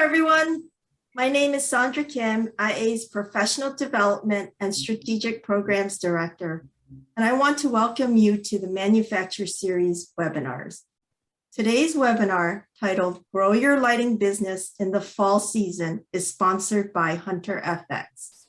everyone. My name is Sandra Kim, IA's Professional Development and Strategic Programs Director, and I want to welcome you to the Manufacture Series webinars. Today's webinar, titled Grow Your Lighting Business in the Fall Season, is sponsored by Hunter FX.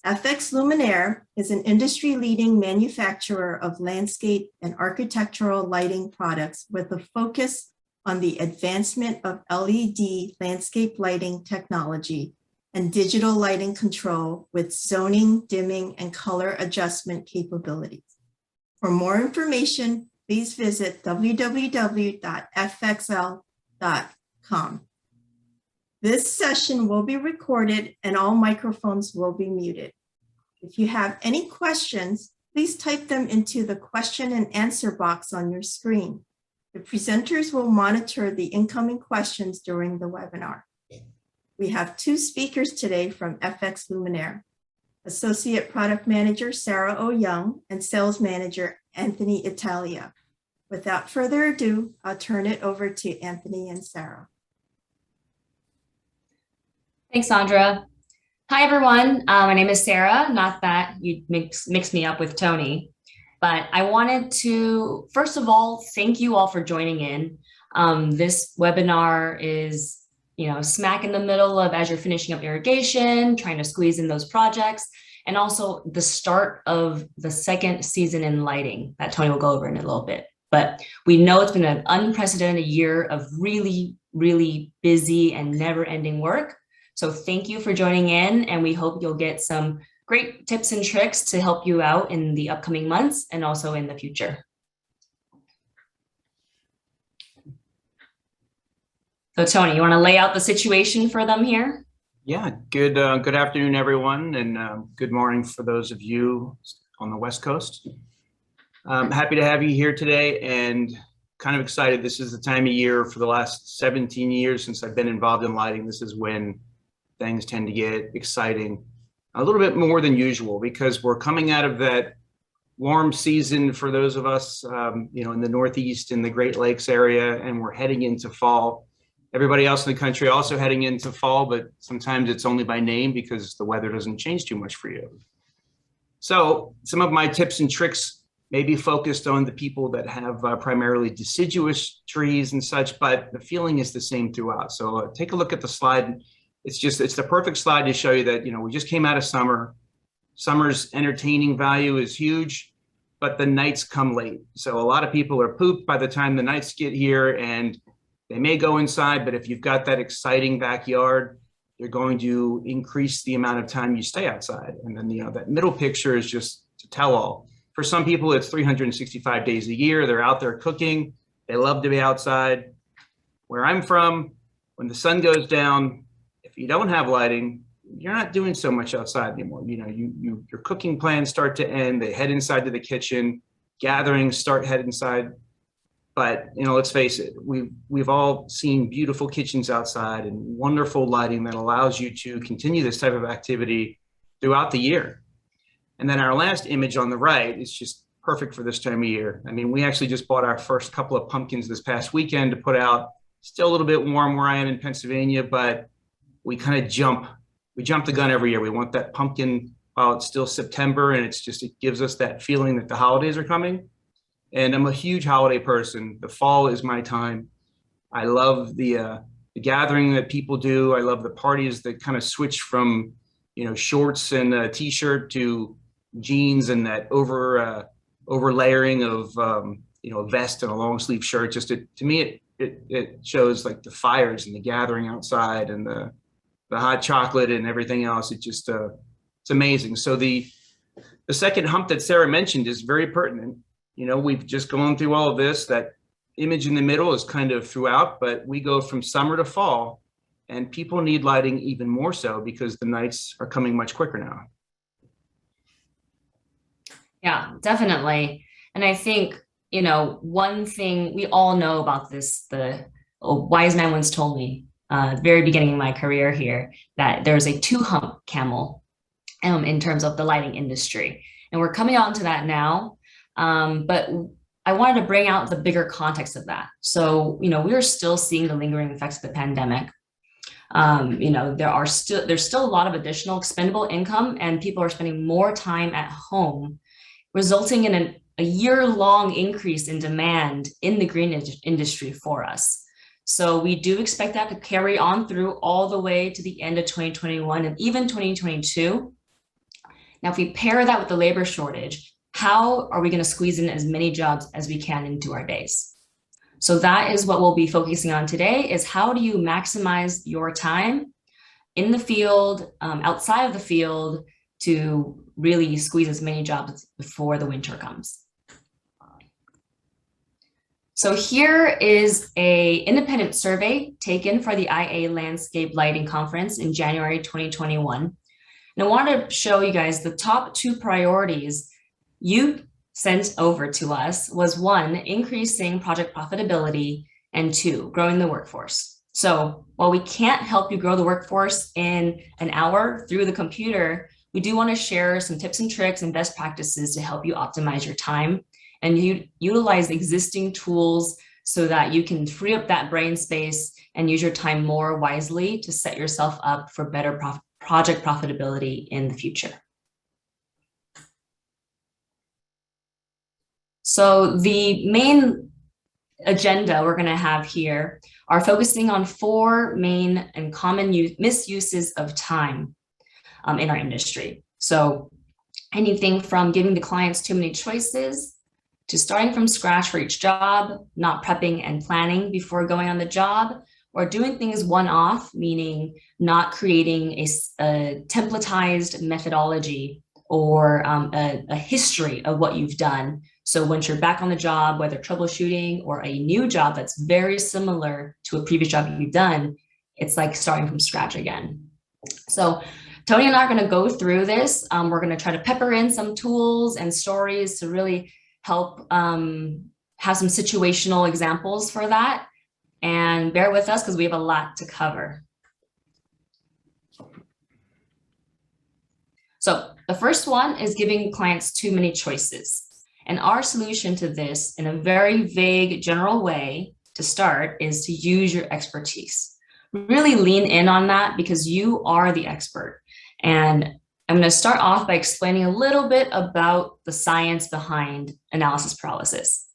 FXLumina is an industry-leading manufacturer of landscape and architectural lighting products with a focus on the advancement of LED landscape lighting technology and digital lighting control with zoning, dimming, and color adjustment capabilities. For more information, please visit www.fxl.com. This session will be recorded and all microphones will be muted. If you have any questions, please type them into the question and answer box on your screen. The presenters will monitor the incoming questions during the webinar. We have two speakers today from FXLumina, Associate Product Manager Sarah O. Young and Sales Manager Anthony Italia. Without further ado, I'll turn it over to Anthony and Sarah. Thanks, Sandra. Hi, everyone. My name is Sarah. Not that you mix me up with Tony. But I wanted to, first of all, thank you all for joining in. This webinar is, smack in the middle of as you're finishing up irrigation, trying to squeeze in those projects, and also the start of the second season in lighting that Tony will go over in a little bit. But we know it's been an unprecedented year of really, really busy and never-ending work. So thank you for joining in, and we hope you'll get some great tips and tricks to help you out in the upcoming months and also in the future. So Tony, you want to lay out the situation for them here? Yeah, good afternoon, everyone, and good morning for those of you on the West Coast. Happy to have you here today and kind of excited. This is the time of year for the last 17 years since I've been involved in lighting. This is when things tend to get exciting. A little bit more than usual because we're coming out of that warm season for those of us, in the Northeast in the Great Lakes area, and we're heading into fall. Everybody else in the country also heading into fall, but sometimes it's only by name because the weather doesn't change too much for you. So some of my tips and tricks may be focused on the people that have primarily deciduous trees and such, but the feeling is the same throughout. So take a look at the slide. It's the perfect slide to show you that, we just came out of summer. Summer's entertaining value is huge, but the nights come late. So a lot of people are pooped by the time the nights get here, and they may go inside, but if you've got that exciting backyard, you're going to increase the amount of time you stay outside. And then, that middle picture is just to tell all. For some people, it's 365 days a year. They're out there cooking. They love to be outside. Where I'm from, when the sun goes down, if you don't have lighting, you're not doing so much outside anymore. Your cooking plans start to end. They head inside to the kitchen. Gatherings head inside. But let's face it, we've all seen beautiful kitchens outside and wonderful lighting that allows you to continue this type of activity throughout the year. And then our last image on the right is just perfect for this time of year. I mean, we actually just bought our first couple of pumpkins this past weekend to put out. Still a little bit warm where I am in Pennsylvania, but we kind of jump the gun every year. We want that pumpkin while it's still September, and it gives us that feeling that the holidays are coming. And I'm a huge holiday person. The fall is my time. I love the gathering that people do. I love the parties that kind of switch from, shorts and a t-shirt to jeans and that over layering of, a vest and a long sleeve shirt. To me, it shows like the fires and the gathering outside and the hot chocolate and everything else. It's amazing. So the second hump that Sarah mentioned is very pertinent. We've just gone through all of this. That image in the middle is kind of throughout, but we go from summer to fall, and people need lighting even more so because the nights are coming much quicker now. Yeah, definitely. And I think, one thing we all know about this, a wise man once told me at the very beginning of my career here, that there's a two-hump camel in terms of the lighting industry. And we're coming on to that now. But I wanted to bring out the bigger context of that. So, we are still seeing the lingering effects of the pandemic. There's still a lot of additional expendable income, and people are spending more time at home, resulting in a year-long increase in demand in the green industry for us. So we do expect that to carry on through all the way to the end of 2021 and even 2022. Now, if we pair that with the labor shortage, how are we going to squeeze in as many jobs as we can into our days? So that is what we'll be focusing on today, is how do you maximize your time in the field, outside of the field, to really squeeze as many jobs before the winter comes. So here is an independent survey taken for the IA Landscape Lighting Conference in January 2021. And I want to show you guys the top 2 priorities you sent over to us was 1, increasing project profitability, and 2, growing the workforce. So while we can't help you grow the workforce in an hour through the computer, we do want to share some tips and tricks and best practices to help you optimize your time and you utilize existing tools so that you can free up that brain space and use your time more wisely to set yourself up for better project profitability in the future. So the main agenda we're going to have here are focusing on 4 main and common misuses of time in our industry. So anything from giving the clients too many choices to starting from scratch for each job, not prepping and planning before going on the job, or doing things one-off, meaning not creating a templatized methodology or a history of what you've done. So once you're back on the job, whether troubleshooting or a new job that's very similar to a previous job you've done, it's like starting from scratch again. So Tony and I are going to go through this. We're going to try to pepper in some tools and stories to really help have some situational examples for that. And bear with us because we have a lot to cover. So the first one is giving clients too many choices. And our solution to this, in a very vague, general way to start, is to use your expertise. Really lean in on that because you are the expert. And I'm going to start off by explaining a little bit about the science behind analysis paralysis.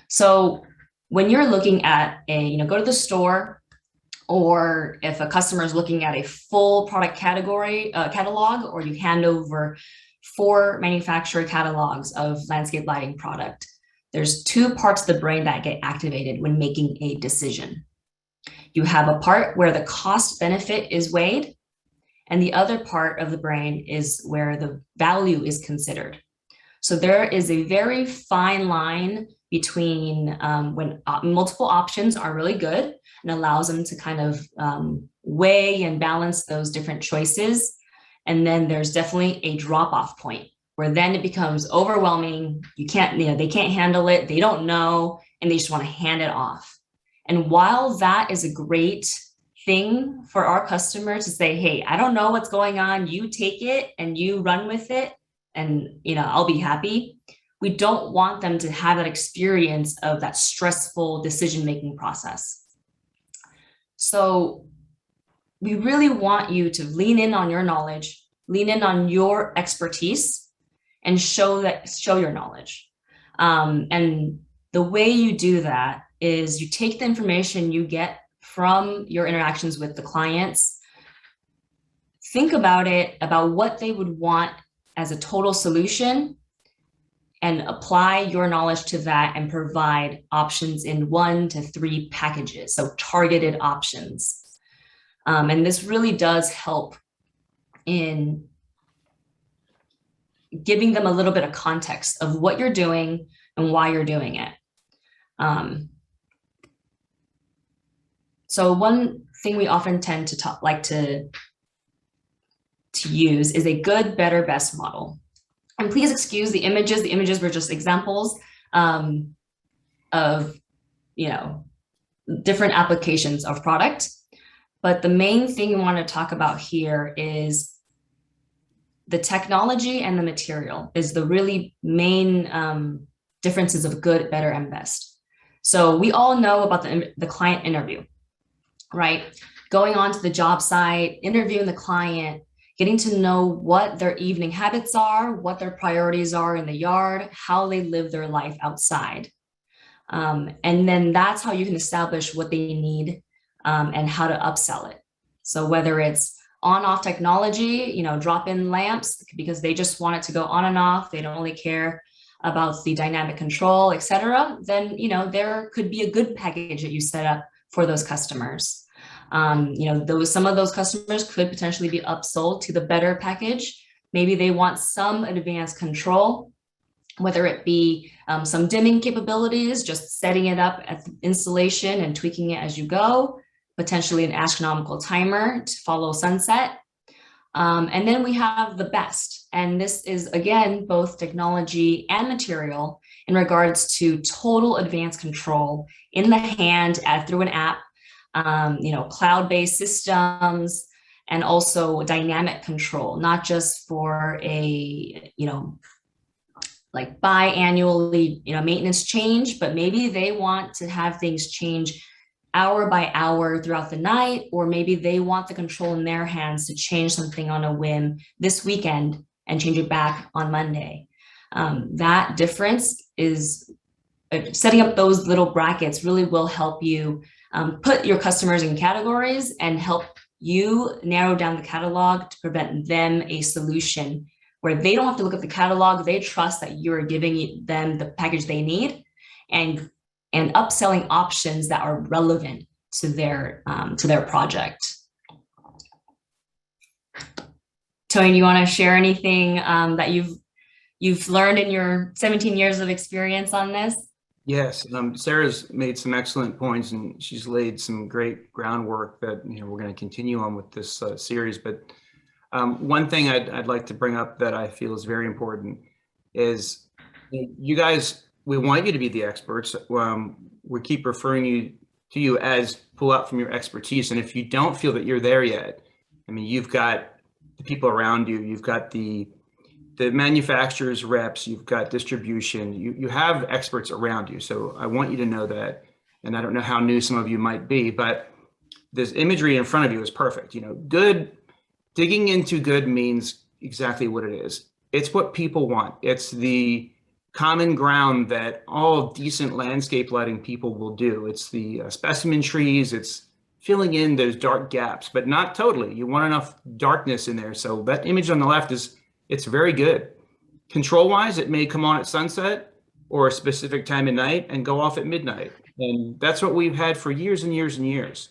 So when you're looking at go to the store, or if a customer is looking at a full product category catalog, or you hand over 4 manufacturer catalogs of landscape lighting product, there's 2 parts of the brain that get activated when making a decision. You have a part where the cost benefit is weighed, and the other part of the brain is where the value is considered. So there is a very fine line between when multiple options are really good and allows them to kind of weigh and balance those different choices. And then there's definitely a drop-off point where then it becomes overwhelming. They can't handle it. They don't know, and they just want to hand it off. And while that is a great thing for our customer to say, hey, I don't know what's going on, you take it and you run with it, and I'll be happy. We don't want them to have that experience of that stressful decision-making process. So we really want you to lean in on your knowledge, lean in on your expertise, and show your knowledge. And the way you do that is you take the information you get from your interactions with the clients, think about what they would want as a total solution, and apply your knowledge to that and provide options in 1 to 3 packages, so targeted options. And this really does help in giving them a little bit of context of what you're doing and why you're doing it. So one thing we often tend to like to use is a good, better, best model. And please excuse the images. The images were just examples of different applications of product. But the main thing we want to talk about here is the technology and the material is the really main differences of good, better, and best. So we all know about the client interview, right? going on to the job site, interviewing the client, getting to know what their evening habits are, what their priorities are in the yard, how they live their life outside. And then that's how you can establish what they need and how to upsell it. So whether it's on-off technology, drop-in lamps, because they just want it to go on and off, they don't really care about the dynamic control, et cetera, then, there could be a good package that you set up for those customers. Some of those customers could potentially be upsold to the better package. Maybe they want some advanced control, whether it be some dimming capabilities, just setting it up at the installation and tweaking it as you go, potentially an astronomical timer to follow sunset. And then we have the best. And this is, again, both technology and material in regards to total advanced control in the hand through an app, cloud-based systems, and also dynamic control, not just for a, like biannually, maintenance change, but maybe they want to have things change hour by hour throughout the night, or maybe they want the control in their hands to change something on a whim this weekend and change it back on Monday. That difference is setting up those little brackets really will help you put your customers in categories and help you narrow down the catalog to prevent them a solution where they don't have to look at the catalog. They trust that you're giving them the package they need and upselling options that are relevant to their project. Tony, do you want to share anything that you've learned in your 17 years of experience on this? Yes, Sarah's made some excellent points, and she's laid some great groundwork that we're going to continue on with this series. But one thing I'd like to bring up that I feel is very important is you guys. We want you to be the experts. We keep referring to you as pull out from your expertise. And if you don't feel that you're there yet, you've got the people around you, you've got the manufacturer's reps, you've got distribution, you have experts around you. So I want you to know that. And I don't know how new some of you might be, but this imagery in front of you is perfect. Good, digging into good means exactly what it is. It's what people want. It's the common ground that all decent landscape lighting people will do. It's the specimen trees, it's filling in those dark gaps, but not totally. You want enough darkness in there. So that image on the left it's very good. Control-wise, it may come on at sunset or a specific time of night and go off at midnight. And that's what we've had for years and years and years.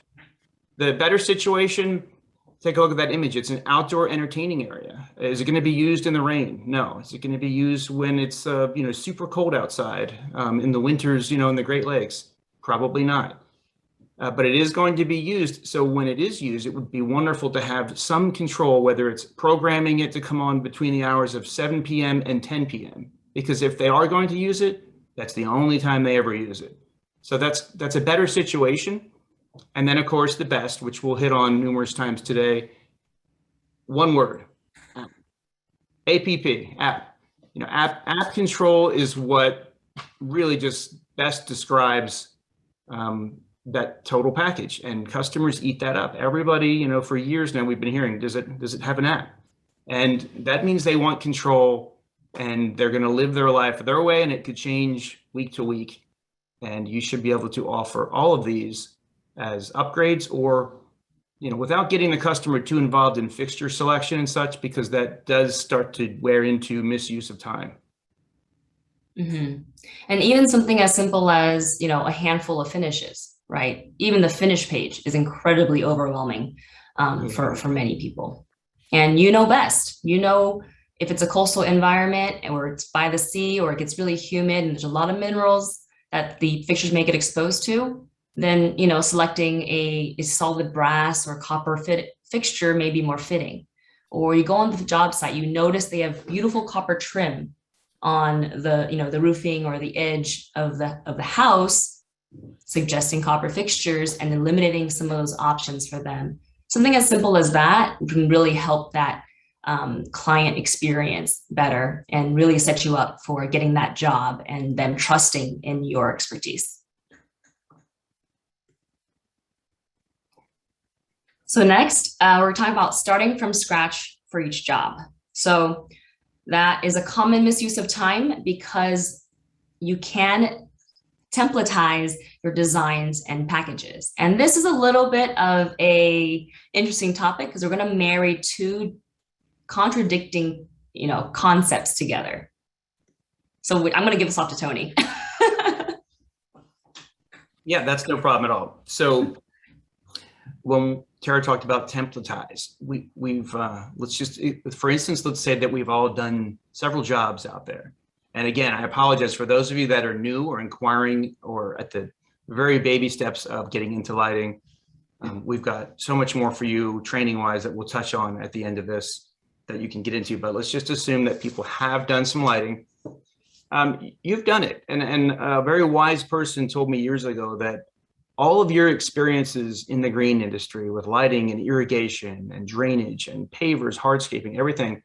The better situation, take a look at that image. It's an outdoor entertaining area. Is it going to be used in the rain? No. Is it going to be used when it's super cold outside in the winters, in the Great Lakes? Probably not. But it is going to be used. So when it is used, it would be wonderful to have some control, whether it's programming it to come on between the hours of 7 p.m. and 10 p.m. Because if they are going to use it, that's the only time they ever use it. So that's a better situation. And then, of course, the best, which we'll hit on numerous times today. One word, app. App control is what really just best describes that total package, and customers eat that up. Everybody, for years now, we've been hearing, does it have an app? And that means they want control, and they're going to live their life their way, and it could change week to week. And you should be able to offer all of these as upgrades, or without getting the customer too involved in fixture selection and such, because that does start to wear into misuse of time. Mm-hmm. And even something as simple as a handful of finishes, right? Even the finish page is incredibly overwhelming for many people. And best. If it's a coastal environment or it's by the sea or it gets really humid and there's a lot of minerals that the fixtures may get exposed to, then selecting a solid brass or copper fixture may be more fitting. Or you go on the job site, you notice they have beautiful copper trim on the roofing or the edge of the house, suggesting copper fixtures and eliminating some of those options for them. Something as simple as that can really help that client experience better and really set you up for getting that job and them trusting in your expertise. So next, we're talking about starting from scratch for each job. So that is a common misuse of time because you can templatize your designs and packages. And this is a little bit of a interesting topic because we're going to marry two contradicting, concepts together. So I'm going to give this off to Tony. Yeah, that's no problem at all. So when Tara talked about templatize, we've for instance, let's say that we've all done several jobs out there. And again, I apologize for those of you that are new or inquiring or at the very baby steps of getting into lighting. We've got so much more for you training wise that we'll touch on at the end of this that you can get into, but let's just assume that people have done some lighting. You've done it. And a very wise person told me years ago that all of your experiences in the green industry with lighting and irrigation and drainage and pavers, hardscaping, everything,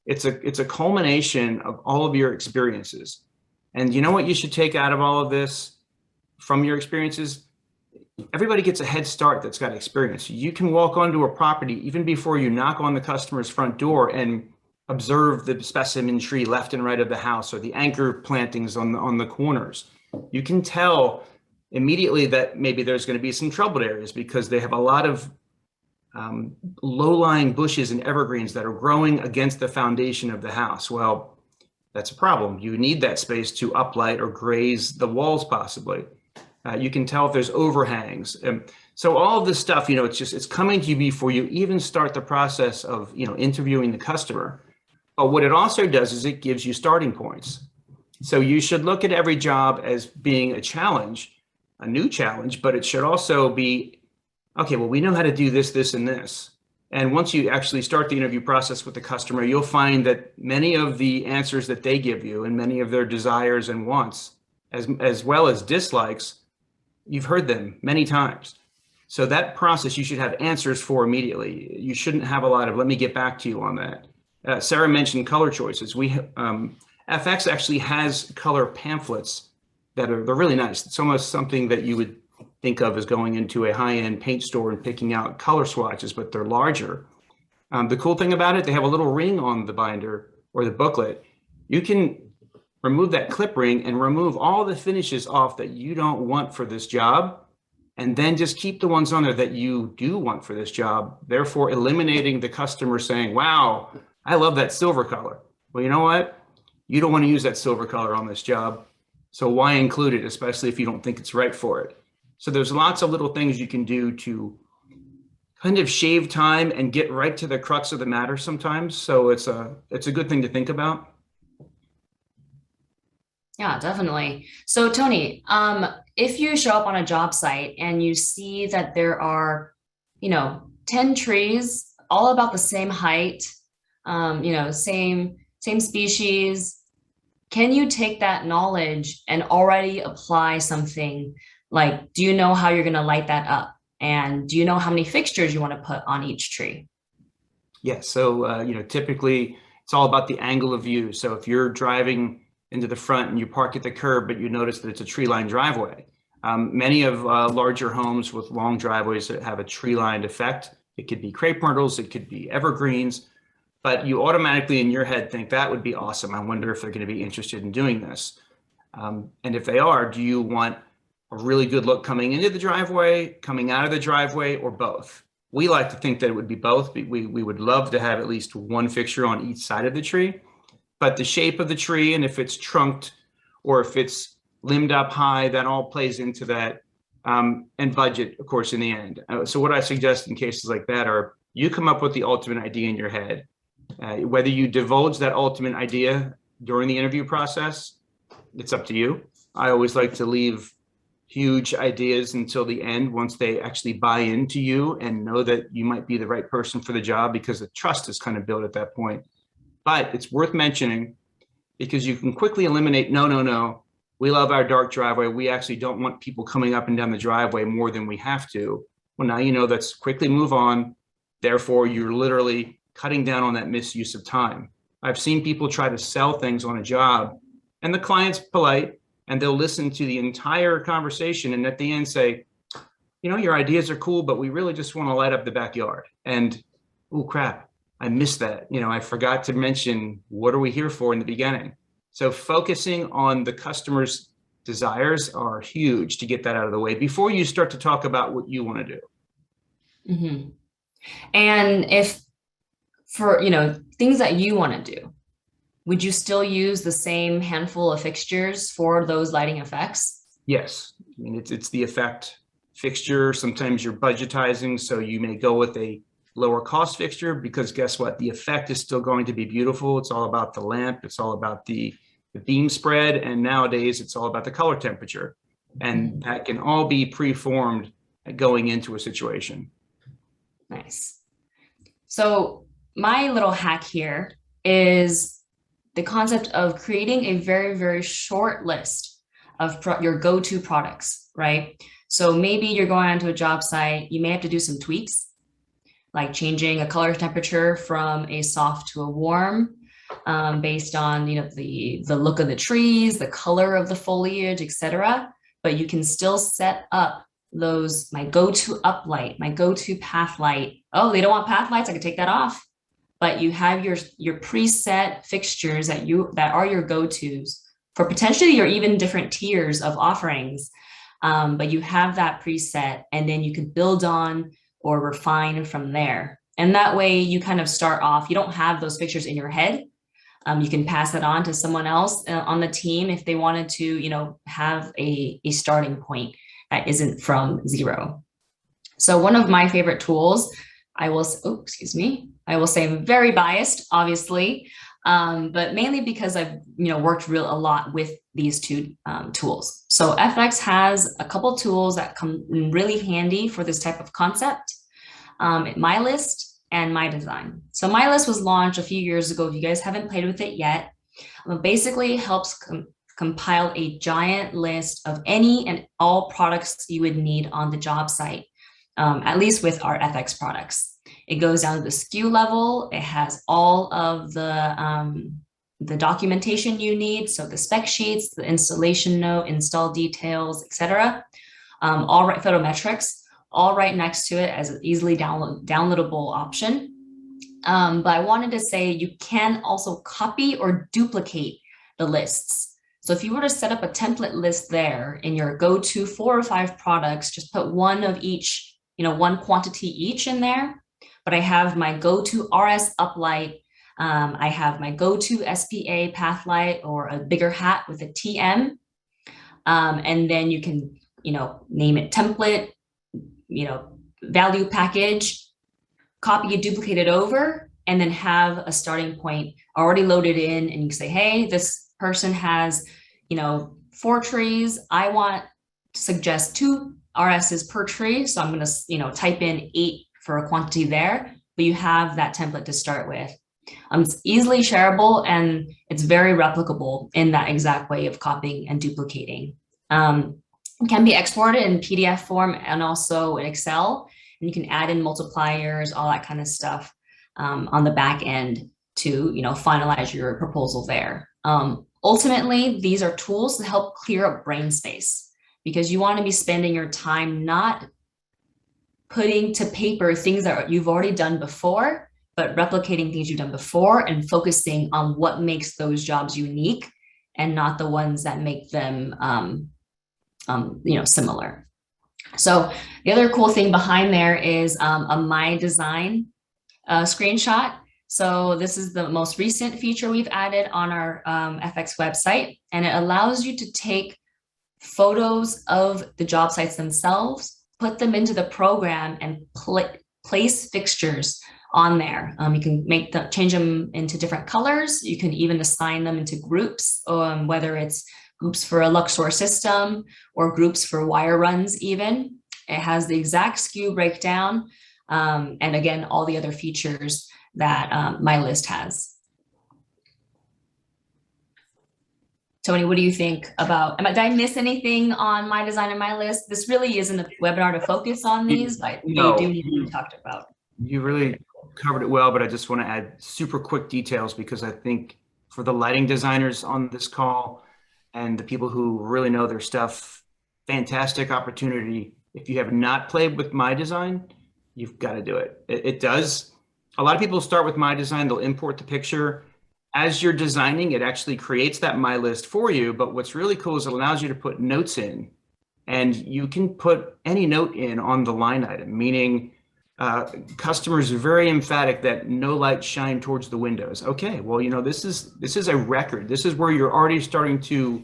it's a culmination of all of your experiences. And you know what you should take out of all of this from your experiences? Everybody gets a head start that's got experience. You can walk onto a property even before you knock on the customer's front door and observe the specimen tree left and right of the house or the anchor plantings on the corners. You can tell immediately that maybe there's going to be some troubled areas because they have a lot of low-lying bushes and evergreens that are growing against the foundation of the house. Well, that's a problem. You need that space to uplight or graze the walls possibly. You can tell if there's overhangs. So all of this stuff, it's coming to you before you even start the process of, interviewing the customer. But what it also does is it gives you starting points. So you should look at every job as being a challenge, a new challenge, but it should also be, okay, well, we know how to do this, this, and this. And once you actually start the interview process with the customer, you'll find that many of the answers that they give you and many of their desires and wants, as well as dislikes, you've heard them many times. So that process you should have answers for immediately. You shouldn't have a lot of, let me get back to you on that. Sarah mentioned color choices. FX actually has color pamphlets they're really nice. It's almost something that you would think of as going into a high-end paint store and picking out color swatches, but they're larger. The cool thing about it, they have a little ring on the binder or the booklet. You can remove that clip ring and remove all the finishes off that you don't want for this job, and then just keep the ones on there that you do want for this job, therefore eliminating the customer saying, wow, I love that silver color. Well, you know what? You don't want to use that silver color on this job. So why include it, especially if you don't think it's right for it? So there's lots of little things you can do to kind of shave time and get right to the crux of the matter sometimes. So it's a good thing to think about. Yeah, definitely. So Tony, if you show up on a job site and you see that there are, 10 trees, all about the same height, same species, can you take that knowledge and already apply something like, do you know how you're going to light that up? And do you know how many fixtures you want to put on each tree? Yeah, so, typically it's all about the angle of view. So if you're driving into the front and you park at the curb, but you notice that it's a tree-lined driveway. Many of larger homes with long driveways that have a tree-lined effect. It could be crepe myrtles, it could be evergreens, but you automatically in your head think that would be awesome. I wonder if they're going to be interested in doing this. And if they are, do you want a really good look coming into the driveway, coming out of the driveway, or both? We like to think that it would be both. We would love to have at least one fixture on each side of the tree. But the shape of the tree and if it's trunked or if it's limbed up high, that all plays into that, and budget, of course, in the end. So what I suggest in cases like that are you come up with the ultimate idea in your head. Whether you divulge that ultimate idea during the interview process, it's up to you. I always like to leave huge ideas until the end once they actually buy into you and know that you might be the right person for the job, because the trust is kind of built at that point. But it's worth mentioning because you can quickly eliminate, no, we love our dark driveway. We actually don't want people coming up and down the driveway more than we have to. Well, now you know, let's quickly move on. Therefore, you're literally cutting down on that misuse of time. I've seen people try to sell things on a job and the client's polite and they'll listen to the entire conversation and at the end say, your ideas are cool, but we really just want to light up the backyard. And, oh crap, I missed that. I forgot to mention, what are we here for in the beginning? So focusing on the customer's desires are huge to get that out of the way before you start to talk about what you want to do. Mm-hmm. And if for, things that you want to do, would you still use the same handful of fixtures for those lighting effects? Yes. I mean, it's the effect fixture. Sometimes you're budgetizing, so you may go with a lower cost fixture, because guess what? The effect is still going to be beautiful. It's all about the lamp. It's all about the beam spread. And nowadays it's all about the color temperature. And that can all be preformed going into a situation. Nice. So my little hack here is the concept of creating a very, very short list of your go-to products, right? So maybe you're going onto a job site, you may have to do some tweaks, like changing a color temperature from a soft to a warm, based on the look of the trees, the color of the foliage, etc. But you can still set up my go-to uplight, my go-to path light. Oh, they don't want path lights, I could take that off. But you have your preset fixtures that are your go-tos for potentially your even different tiers of offerings. But you have that preset, and then you can build on or refine from there. And that way you kind of start off, you don't have those fixtures in your head. You can pass it on to someone else on the team if they wanted to, have a starting point that isn't from zero. So one of my favorite tools, I will say I'm very biased, obviously, but mainly because I've worked a lot with these two tools. So FX has a couple tools that come in really handy for this type of concept. MyList and MyDesign. So MyList was launched a few years ago. If you guys haven't played with it yet, basically helps compile a giant list of any and all products you would need on the job site, at least with our FX products. It goes down to the SKU level. It has all of the documentation you need. So the spec sheets, the installation note, install details, etc. All right, photometrics, all right next to it as an easily downloadable option. But I wanted to say you can also copy or duplicate the lists. So if you were to set up a template list there in your go-to 4 or 5 products, just put one of each, one quantity each in there. But I have my go-to RS uplight. I have my go-to SPA path light or a bigger hat with a TM. And then you can, name it template, value package, copy and duplicate it over, and then have a starting point already loaded in. And you can say, hey, this person has, 4 trees. I want to suggest 2 RSs per tree. So I'm going to, type in 8 for a quantity there, but you have that template to start with. It's easily shareable and it's very replicable in that exact way of copying and duplicating. It can be exported in PDF form and also in Excel, and you can add in multipliers, all that kind of stuff on the back end to finalize your proposal there. Ultimately, these are tools to help clear up brain space, because you want to be spending your time not putting to paper things that you've already done before, but replicating things you've done before and focusing on what makes those jobs unique and not the ones that make them similar. So the other cool thing behind there is a My Design screenshot. So this is the most recent feature we've added on our FX website, and it allows you to take photos of the job sites themselves, put them into the program, and place fixtures on there. You can change them into different colors. You can even assign them into groups, whether it's groups for a Luxor system or groups for wire runs even. It has the exact SKU breakdown, and again, all the other features that MyList has. Tony, what do you think about, did I miss anything on My Design and MyList? This really isn't a webinar to focus on these, but No, they do need to be talked about. You really covered it well, but I just want to add super quick details, because I think for the lighting designers on this call and the people who really know their stuff, fantastic opportunity If you have not played with My Design, you've got to do it. It does. A lot of people start with My Design, they'll import the picture. As you're designing, it actually creates that My List for you. But what's really cool is it allows you to put notes in, and you can put any note in on the line item, meaning customers are very emphatic that no light shine towards the windows. Okay, well, this is a record. This is where you're already starting to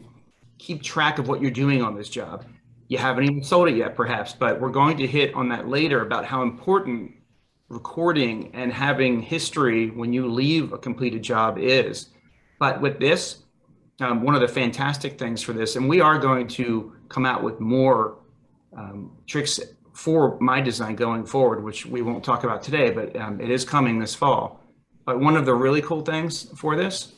keep track of what you're doing on this job. You haven't even sold it yet, perhaps, but we're going to hit on that later about how important recording and having history when you leave a completed job is. But with this, one of the fantastic things for this, and we are going to come out with more tricks for My Design going forward, which we won't talk about today, but it is coming this fall. But one of the really cool things for this,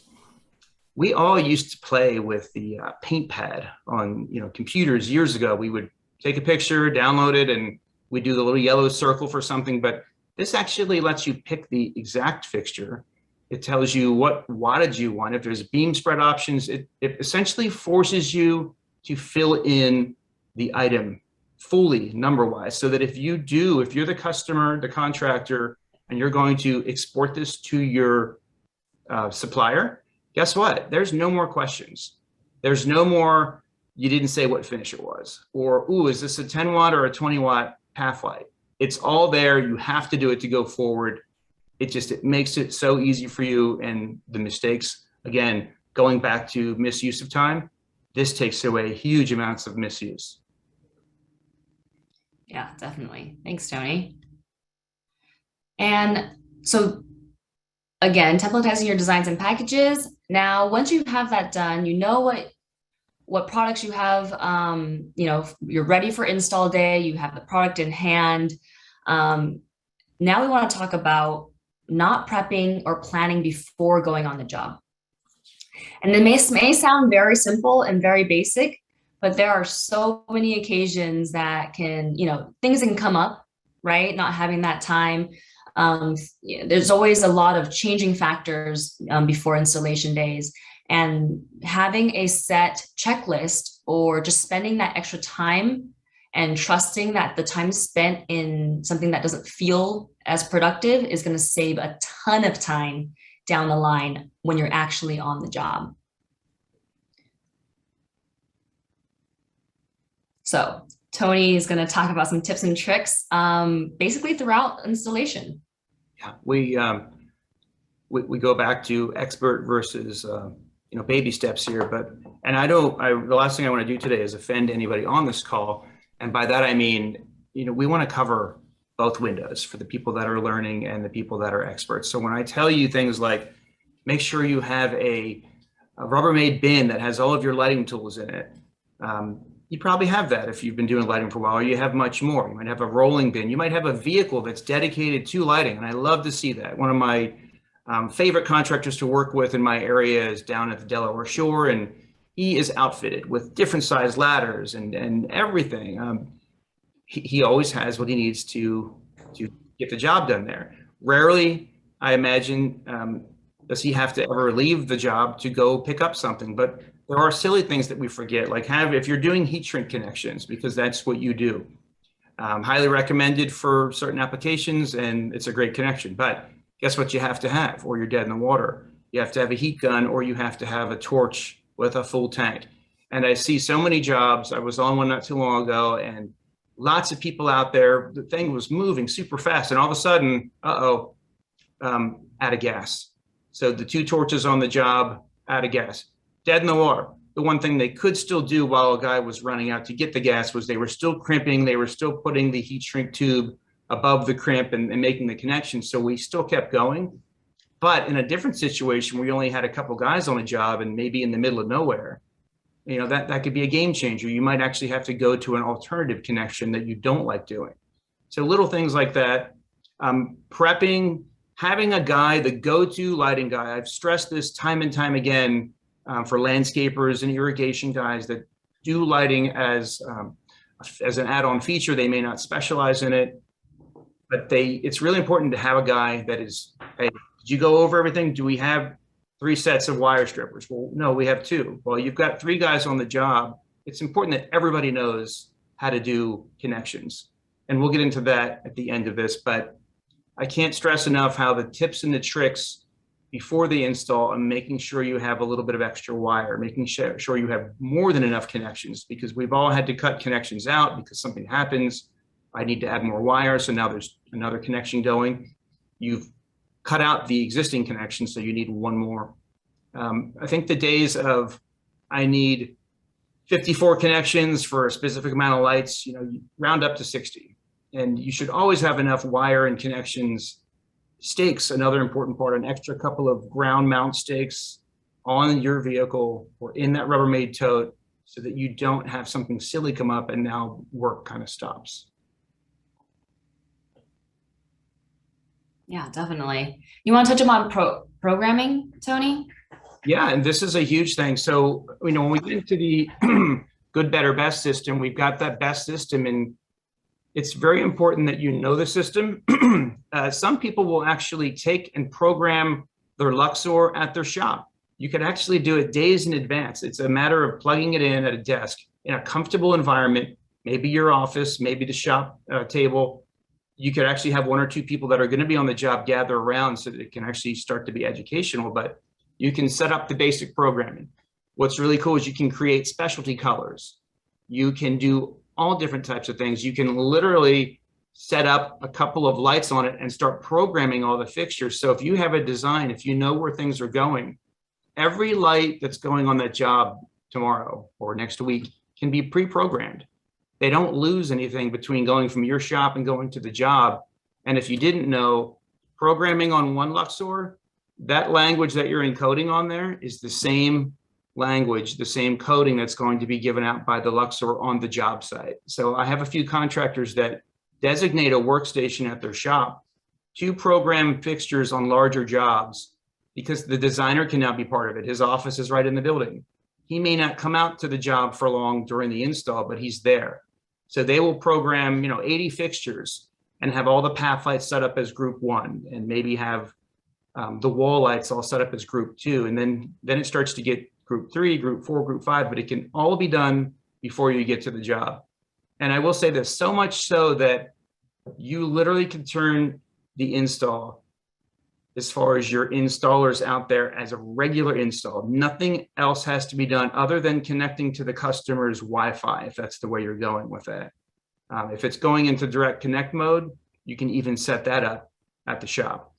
we all used to play with the paint pad on computers years ago. We would take a picture, download it, and we do the little yellow circle for something. But this actually lets you pick the exact fixture. It tells you what wattage you want. If there's beam spread options, it essentially forces you to fill in the item fully number-wise, so that if you're the customer, the contractor, and you're going to export this to your supplier, guess what? There's no more questions. There's no more, you didn't say what finish it was, or, ooh, is this a 10 watt or a 20 watt half light? It's all there. You have to do it to go forward. It makes it so easy for you. And the mistakes, again, going back to misuse of time, this takes away huge amounts of misuse. Yeah, definitely. Thanks, Tony. And so again, templatizing your designs and packages. Now, once you have that done, you know what products you have, you're ready for install day, you have the product in hand. Now we want to talk about not prepping or planning before going on the job. And it may sound very simple and very basic, but there are so many occasions that things can come up, right? Not having that time. There's always a lot of changing factors before installation days, and having a set checklist or just spending that extra time and trusting that the time spent in something that doesn't feel as productive is going to save a ton of time down the line when you're actually on the job. So Tony is going to talk about some tips and tricks basically throughout installation. Yeah, we go back to expert versus baby steps here, the last thing I want to do today is offend anybody on this call, and by that I mean we want to cover both windows for the people that are learning and the people that are experts. So when I tell you things like make sure you have a Rubbermaid bin that has all of your lighting tools in it. You probably have that if you've been doing lighting for a while, or you have much more. You might have a rolling bin. You might have a vehicle that's dedicated to lighting, and I love to see that. One of my favorite contractors to work with in my area is down at the Delaware Shore, and he is outfitted with different size ladders and everything. He always has what he needs to get the job done there. Rarely, I imagine, does he have to ever leave the job to go pick up something, but there are silly things that we forget, like if you're doing heat shrink connections, because that's what you do. Highly recommended for certain applications, and it's a great connection. But guess what you have to have, or you're dead in the water? You have to have a heat gun, or you have to have a torch with a full tank. And I see so many jobs. I was on one not too long ago, and lots of people out there. The thing was moving super fast, and all of a sudden, out of gas. So the two torches on the job, out of gas. Dead in the water. The one thing they could still do while a guy was running out to get the gas was they were still crimping. They were still putting the heat shrink tube above the crimp and making the connection. So we still kept going. But in a different situation, we only had a couple guys on a job and maybe in the middle of nowhere, that could be a game changer. You might actually have to go to an alternative connection that you don't like doing. So little things like that. Prepping, having a guy, the go-to lighting guy. I've stressed this time and time again. For landscapers and irrigation guys that do lighting as an add-on feature. They may not specialize in it, but it's really important to have a guy that is, hey, did you go over everything? Do we have 3 sets of wire strippers? Well, no, we have 2. Well, you've got 3 guys on the job. It's important that everybody knows how to do connections. And we'll get into that at the end of this, but I can't stress enough how the tips and the tricks before the install and making sure you have a little bit of extra wire, making sure you have more than enough connections, because we've all had to cut connections out because something happens. I need to add more wire, so now there's another connection going. You've cut out the existing connection, so you need one more. I think the days of I need 54 connections for a specific amount of lights, you round up to 60. And you should always have enough wire and connections. Stakes, another important part, an extra couple of ground mount stakes on your vehicle or in that Rubbermaid tote so that you don't have something silly come up and now work kind of stops. Yeah, definitely. You want to touch upon programming, Tony? Yeah, and this is a huge thing. So, when we get into the good, better, best system, we've got that best system, and it's very important that you know the system. Some people will actually take and program their Luxor at their shop. You can actually do it days in advance. It's a matter of plugging it in at a desk in a comfortable environment, maybe your office, maybe the shop table. You could actually have one or two people that are going to be on the job gather around so that it can actually start to be educational, but you can set up the basic programming. What's really cool is you can create specialty colors. You can do all different types of things. You can literally set up a couple of lights on it and start programming all the fixtures. So if you have a design, if you know where things are going, every light that's going on that job tomorrow or next week can be pre-programmed. They don't lose anything between going from your shop and going to the job. And if you didn't know, programming on one Luxor, that language that you're encoding on there is the same language, the same coding that's going to be given out by the Luxor on the job site. So I have a few contractors that designate a workstation at their shop to program fixtures on larger jobs because the designer can now be part of it. His office is right in the building. He may not come out to the job for long during the install, but he's there. So they will program, 80 fixtures and have all the path lights set up as group 1 and maybe have the wall lights all set up as group 2. And then it starts to get group 3, group 4, group 5, but it can all be done before you get to the job. And I will say this, so much so that you literally can turn the install as far as your installers out there as a regular install. Nothing else has to be done other than connecting to the customer's Wi-Fi, if that's the way you're going with that. If it's going into direct connect mode, you can even set that up at the shop.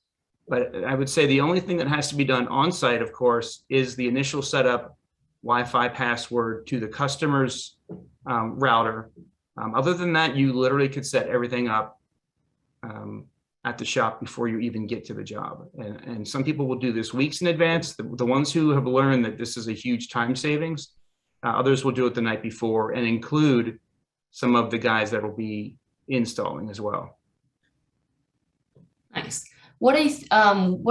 But I would say the only thing that has to be done on site, of course, is the initial setup Wi-Fi password to the customer's router. Other than that, you literally could set everything up at the shop before you even get to the job. And some people will do this weeks in advance. The ones who have learned that this is a huge time savings, others will do it the night before and include some of the guys that will be installing as well. Nice. What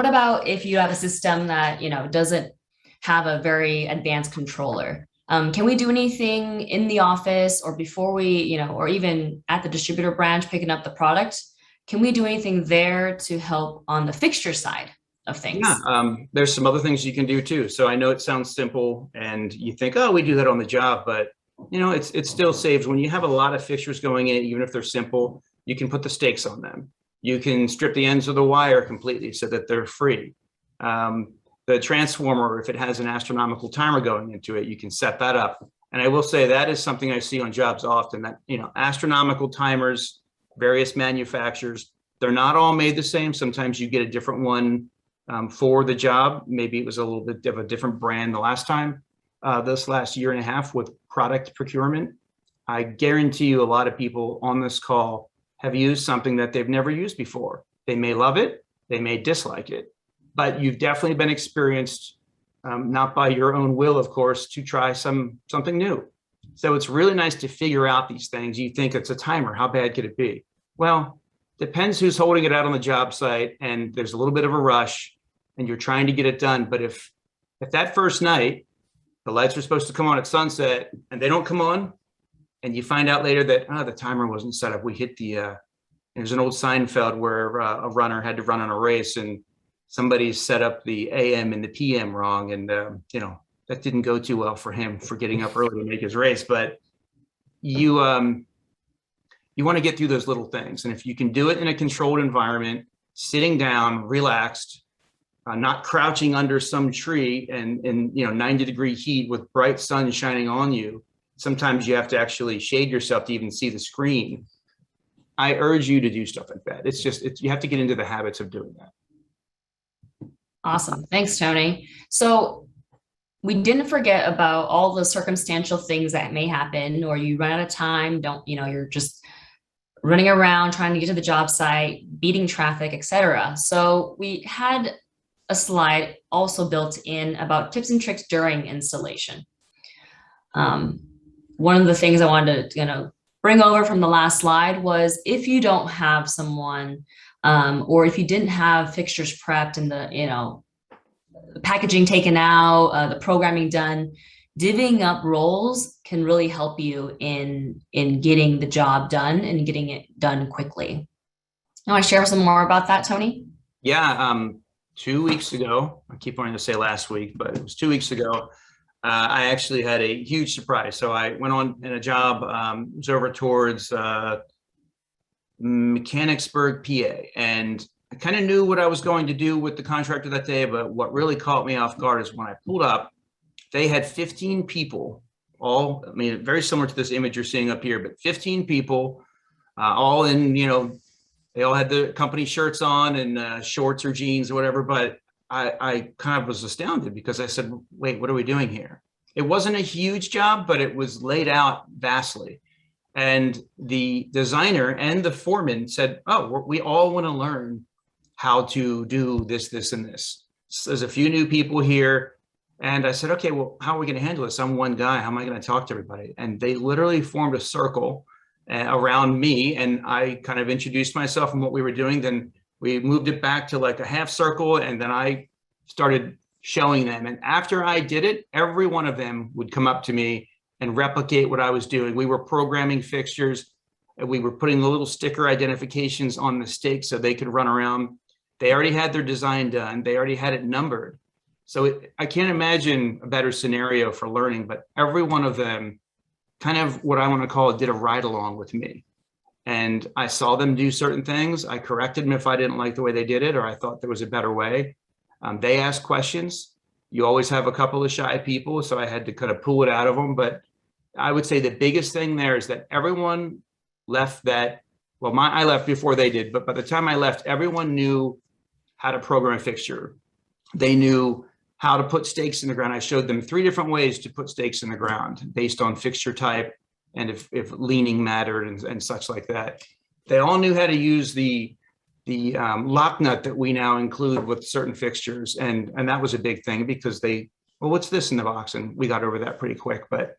about if you have a system that, doesn't have a very advanced controller? Can we do anything in the office or before we, or even at the distributor branch picking up the product? Can we do anything there to help on the fixture side of things? Yeah, there's some other things you can do too. So I know it sounds simple and you think, oh, we do that on the job, but it still saves. When you have a lot of fixtures going in, even if they're simple, you can put the stakes on them. You can strip the ends of the wire completely so that they're free. The transformer, if it has an astronomical timer going into it, you can set that up. And I will say that is something I see on jobs often, that, astronomical timers, various manufacturers, they're not all made the same. Sometimes you get a different one for the job. Maybe it was a little bit of a different brand the last time, this last year and a half with product procurement. I guarantee you a lot of people on this call have used something that they've never used before. They may love it, they may dislike it, but you've definitely been experienced, not by your own will, of course, to try something new. So it's really nice to figure out these things. You think it's a timer, how bad could it be? Well, depends who's holding it out on the job site, and there's a little bit of a rush and you're trying to get it done. But if that first night, the lights are supposed to come on at sunset and they don't come on, and you find out later that the timer wasn't set up. We hit there's an old Seinfeld where a runner had to run on a race and somebody set up the AM and the PM wrong. And, that didn't go too well for him for getting up early to make his race. But you you want to get through those little things. And if you can do it in a controlled environment, sitting down, relaxed, not crouching under some tree and in 90-degree heat with bright sun shining on you, sometimes you have to actually shade yourself to even see the screen. I urge you to do stuff like that. You have to get into the habits of doing that. Awesome. Thanks, Tony. So we didn't forget about all the circumstantial things that may happen, or you run out of time, you're just running around trying to get to the job site, beating traffic, etc. So we had a slide also built in about tips and tricks during installation. One of the things I wanted to bring over from the last slide was, if you don't have someone, or if you didn't have fixtures prepped and the packaging taken out, the programming done, divvying up roles can really help you in getting the job done and getting it done quickly. You want to share some more about that, Tony? Yeah, 2 weeks ago, I keep wanting to say last week, but it was 2 weeks ago, I actually had a huge surprise. So I went on in a job, it was over towards Mechanicsburg, PA, and I kind of knew what I was going to do with the contractor that day, but what really caught me off guard is when I pulled up, they had 15 people, very similar to this image you're seeing up here, but 15 people, all in, they all had the company shirts on and shorts or jeans or whatever, but I kind of was astounded because I said, wait, what are we doing here? It wasn't a huge job, but it was laid out vastly. And the designer and the foreman said, oh, we all want to learn how to do this, this, and this. So there's a few new people here. And I said, okay, well, how are we going to handle this? I'm one guy. How am I going to talk to everybody? And they literally formed a circle around me. And I kind of introduced myself and what we were doing. Then we moved it back to like a half circle. And then I started showing them. And after I did it, every one of them would come up to me and replicate what I was doing. We were programming fixtures. And we were putting the little sticker identifications on the stakes so they could run around. They already had their design done. They already had it numbered. So I can't imagine a better scenario for learning, but every one of them kind of what I want to call it did a ride along with me. And I saw them do certain things. I corrected them if I didn't like the way they did it, or I thought there was a better way. They asked questions. You always have a couple of shy people, so I had to kind of pull it out of them. But I would say the biggest thing there is that everyone left that, well, I left before they did, but by the time I left, everyone knew how to program a fixture. They knew how to put stakes in the ground. I showed them 3 different ways to put stakes in the ground based on fixture type and if leaning mattered and such like that. They all knew how to use the lock nut that we now include with certain fixtures. And that was a big thing because well, what's this in the box? And we got over that pretty quick. But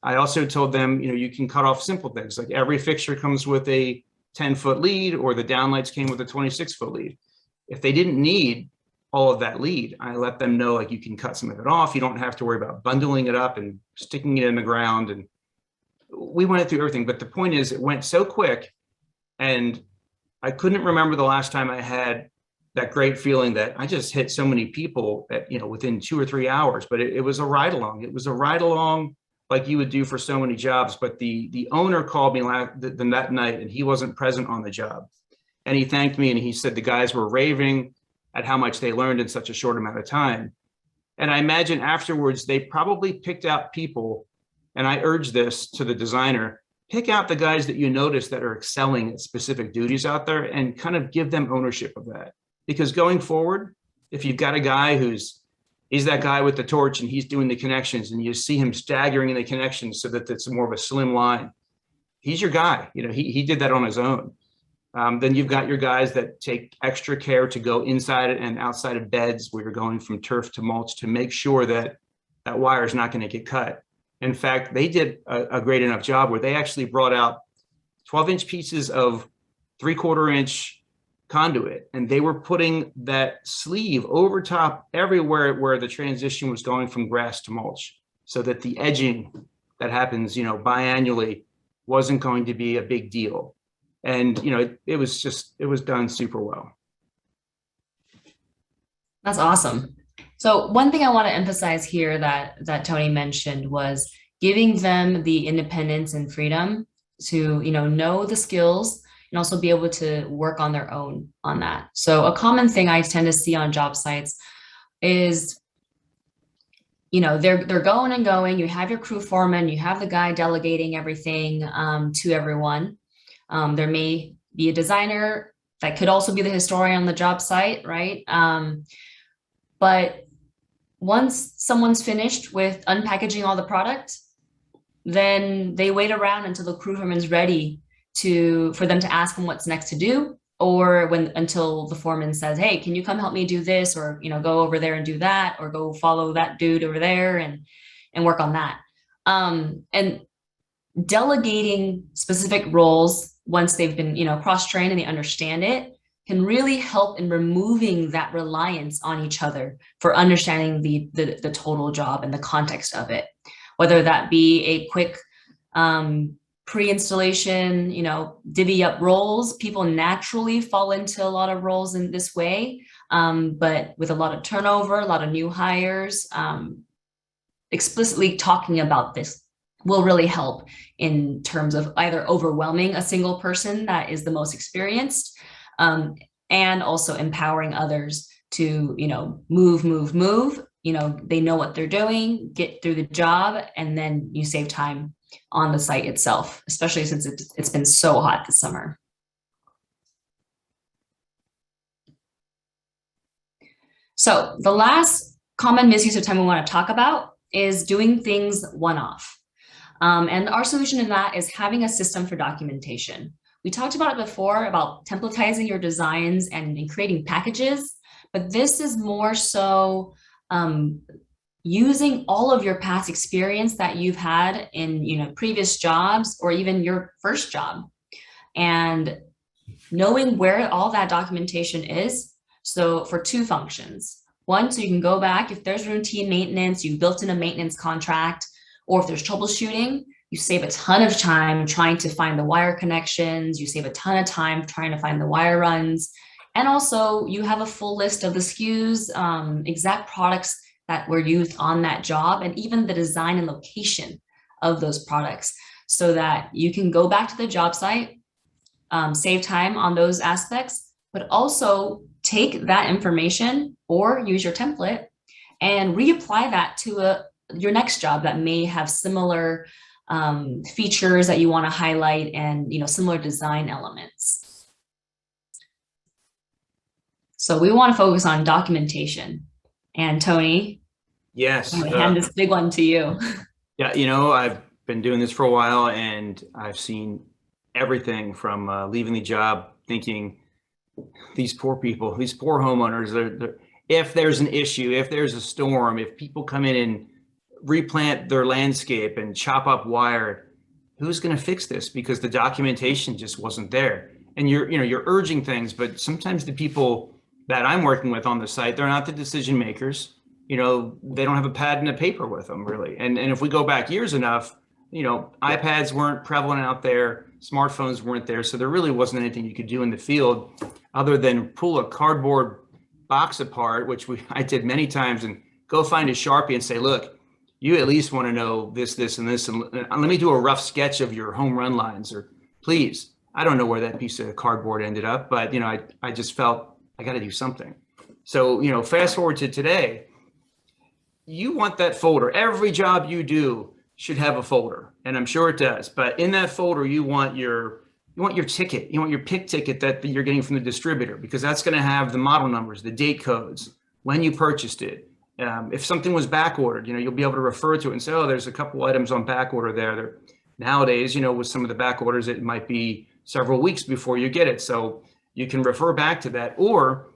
I also told them, you can cut off simple things. Like every fixture comes with a 10-foot lead, or the downlights came with a 26-foot lead. If they didn't need all of that lead, I let them know, like, you can cut some of it off. You don't have to worry about bundling it up and sticking it in the ground. And we went through everything. But the point is, it went so quick, and I couldn't remember the last time I had that great feeling that I just hit so many people at, within 2 or 3 hours. But it was a ride along. It was a ride along like you would do for so many jobs. But the owner called me that night, and he wasn't present on the job. And he thanked me, and he said the guys were raving at how much they learned in such a short amount of time. And I imagine afterwards, they probably picked out people, and I urge this to the designer, pick out the guys that you notice that are excelling at specific duties out there and kind of give them ownership of that. Because going forward, if you've got a guy he's that guy with the torch and he's doing the connections, and you see him staggering in the connections so that it's more of a slim line, he's your guy. He did that on his own. Then you've got your guys that take extra care to go inside and outside of beds where you're going from turf to mulch to make sure that that wire is not going to get cut. In fact, they did a great enough job where they actually brought out 12-inch pieces of 3/4-inch conduit, and they were putting that sleeve over top everywhere where the transition was going from grass to mulch, so that the edging that happens, biannually wasn't going to be a big deal. And, it was done super well. That's awesome. So one thing I want to emphasize here that Tony mentioned was giving them the independence and freedom to, know the skills and also be able to work on their own on that. So a common thing I tend to see on job sites is, they're going and going. You have your crew foreman, you have the guy delegating everything to everyone. There may be a designer that could also be the historian on the job site, right? But once someone's finished with unpackaging all the product, then they wait around until the crew foreman's ready for them to ask them what's next to do, or until the foreman says, hey, can you come help me do this, or go over there and do that, or go follow that dude over there and work on that. And delegating specific roles once they've been cross-trained and they understand it can really help in removing that reliance on each other for understanding the total job and the context of it, whether that be a quick pre-installation, divvy up roles. People naturally fall into a lot of roles in this way, but with a lot of turnover, a lot of new hires, explicitly talking about this will really help in terms of either overwhelming a single person that is the most experienced, and also empowering others to, move. They know what they're doing, get through the job, and then you save time on the site itself, especially since it's been so hot this summer. So the last common misuse of time we want to talk about is doing things one-off. And our solution in that is having a system for documentation. We talked about it before about templatizing your designs and creating packages, but this is more so using all of your past experience that you've had in previous jobs or even your first job, and knowing where all that documentation is. So for two functions. One, so you can go back if there's routine maintenance, you built in a maintenance contract, or if there's troubleshooting, you save a ton of time trying to find the wire connections, you save a ton of time trying to find the wire runs. And also you have a full list of the SKUs, exact products that were used on that job, and even the design and location of those products, so that you can go back to the job site, save time on those aspects, but also take that information or use your template and reapply that to your next job that may have similar features that you want to highlight and similar design elements. So we want to focus on documentation. And Tony, yes, I'm gonna hand this big one to you. Yeah, I've been doing this for a while, and I've seen everything from leaving the job thinking, these poor people, these poor homeowners, if there's an issue, if there's a storm, if people come in and replant their landscape and chop up wire, who's going to fix this? Because the documentation just wasn't there. And you're urging things, but sometimes the people that I'm working with on the site, they're not the decision makers. They don't have a pad and a paper with them, really. And if we go back years enough, iPads weren't prevalent out there, smartphones weren't there, so there really wasn't anything you could do in the field other than pull a cardboard box apart, which I did many times, and go find a Sharpie and say, look, you at least want to know this, this, and this, and let me do a rough sketch of your home run lines, or please. I don't know where that piece of cardboard ended up, but I just felt I got to do something. So, fast forward to today, you want that folder. Every job you do should have a folder, and I'm sure it does. But in that folder, you want your ticket, you want your pick ticket that you're getting from the distributor, because that's going to have the model numbers, the date codes, when you purchased it. If something was back ordered, you'll be able to refer to it and say, oh, there's a couple items on back order there. Nowadays, with some of the back orders, it might be several weeks before you get it. So you can refer back to that. Or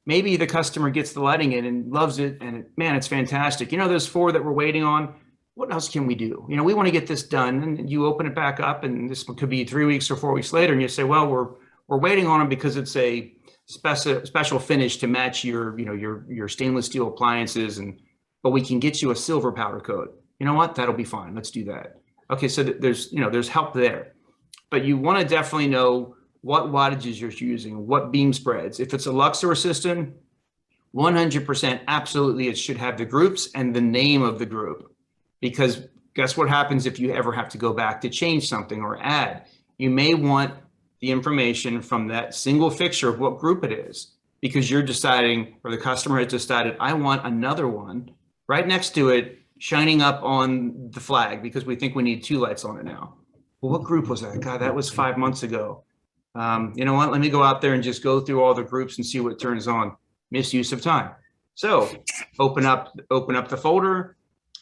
maybe the customer gets the lighting in and loves it, and man, it's fantastic. Those 4 that we're waiting on, what else can we do? We want to get this done. And you open it back up, and this could be 3 weeks or 4 weeks later, and you say, well, we're waiting on them because it's a special finish to match your stainless steel appliances, but we can get you a silver powder coat. You know what? That'll be fine. Let's do that. Okay, so there's help there. But you want to definitely know what wattages you're using, what beam spreads. If it's a Luxor system, 100% absolutely it should have the groups and the name of the group, because guess what happens if you ever have to go back to change something or add? You may want the information from that single fixture of what group it is, because you're deciding, or the customer has decided, I want another one right next to it, shining up on the flag because we think we need 2 lights on it now. Well, what group was that? God, that was 5 months ago. You know what? Let me go out there and just go through all the groups and see what turns on. Misuse of time. So open up the folder.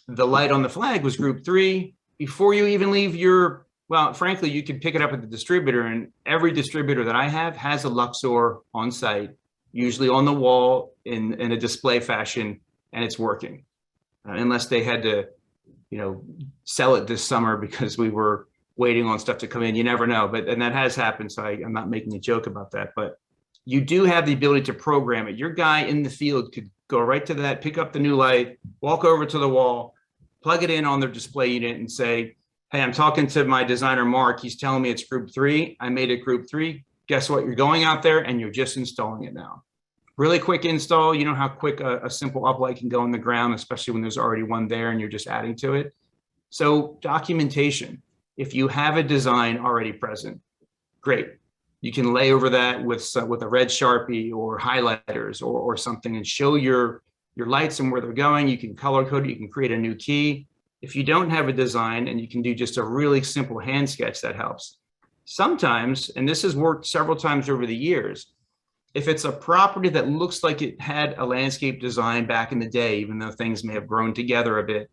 The light on the flag was group 3. Before you even leave your, well, frankly, you can pick it up at the distributor, and every distributor that I have has a Luxor on site, usually on the wall in a display fashion, and it's working. Unless they had to, sell it this summer because we were waiting on stuff to come in. You never know, and that has happened. So I'm not making a joke about that, but you do have the ability to program it. Your guy in the field could go right to that, pick up the new light, walk over to the wall, plug it in on their display unit and say, hey, I'm talking to my designer, Mark. He's telling me it's group 3. I made it group 3. Guess what? You're going out there and you're just installing it now. Really quick install. You know how quick a simple uplight can go in the ground, especially when there's already one there and you're just adding to it. So documentation. If you have a design already present, great. You can lay over that with a red Sharpie or highlighters or something and show your lights and where they're going. You can color code it. You can create a new key. If you don't have a design and you can do just a really simple hand sketch, that helps. Sometimes, and this has worked several times over the years, if it's a property that looks like it had a landscape design back in the day, even though things may have grown together a bit,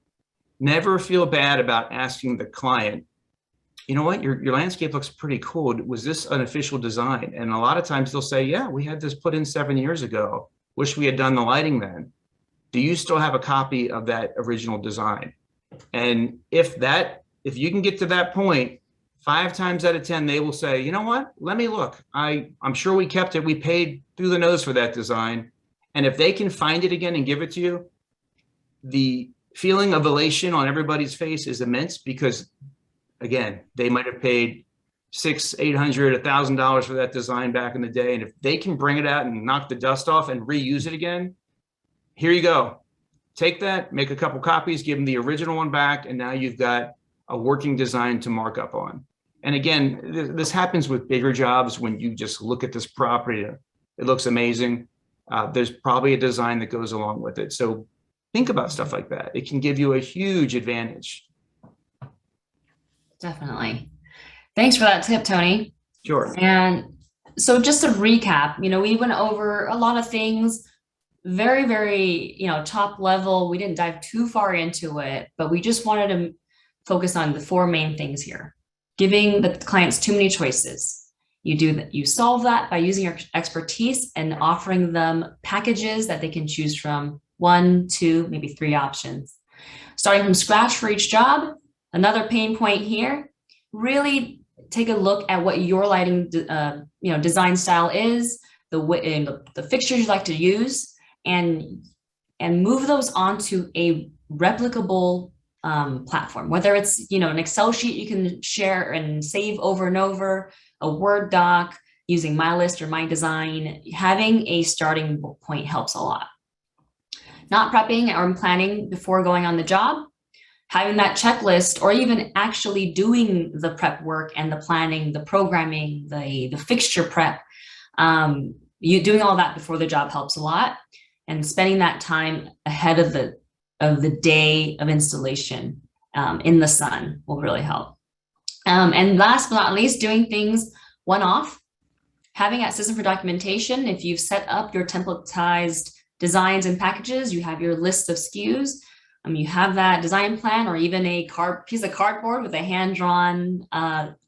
never feel bad about asking the client, you know what, your landscape looks pretty cool. Was this an official design? And a lot of times they'll say, yeah, we had this put in 7 years ago. Wish we had done the lighting then. Do you still have a copy of that original design? And if you can get to that point, 5 times out of 10, they will say, you know what, let me look. I'm sure we kept it. We paid through the nose for that design. And if they can find it again and give it to you, the feeling of elation on everybody's face is immense because, again, they might have paid $600, $800, $1,000 for that design back in the day. And if they can bring it out and knock the dust off and reuse it again, here you go. Take that, make a couple copies, give them the original one back, and now you've got a working design to mark up on. And again, this happens with bigger jobs when you just look at this property. It looks amazing. There's probably a design that goes along with it. So think about stuff like that. It can give you a huge advantage. Definitely. Thanks for that tip, Tony. Sure. And so just to recap, we went over a lot of things, very, very, top level. We didn't dive too far into it, but we just wanted to focus on the 4 main things here. Giving the clients too many choices. You solve that by using your expertise and offering them packages that they can choose from 1, 2, maybe 3 options. Starting from scratch for each job. Another pain point here, really take a look at what your lighting design style is, the fixtures you like to use, and move those onto a replicable platform, whether it's an Excel sheet you can share and save over and over, a Word doc using My List or My Design. Having a starting point helps a lot. Not prepping or planning before going on the job, having that checklist, or even actually doing the prep work and the planning, the programming, the fixture prep. You doing all that before the job helps a lot, and spending that time ahead of the day of installation in the sun will really help. And last but not least, doing things one-off, having that system for documentation. If you've set up your templatized designs and packages, you have your list of SKUs, you have that design plan, or even a piece of cardboard with a hand-drawn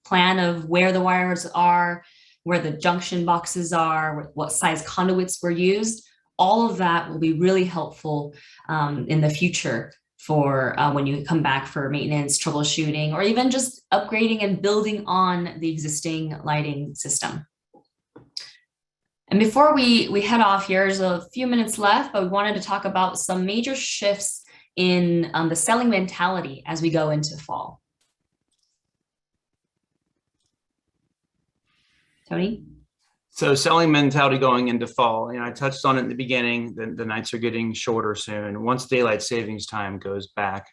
plan of where the wires are, where the junction boxes are, what size conduits were used. All of that will be really helpful in the future for when you come back for maintenance, troubleshooting, or even just upgrading and building on the existing lighting system. And before we head off here, there's a few minutes left, but we wanted to talk about some major shifts in the selling mentality as we go into fall. Tony? So selling mentality going into fall, I touched on it in the beginning. The nights are getting shorter soon. Once daylight savings time goes back,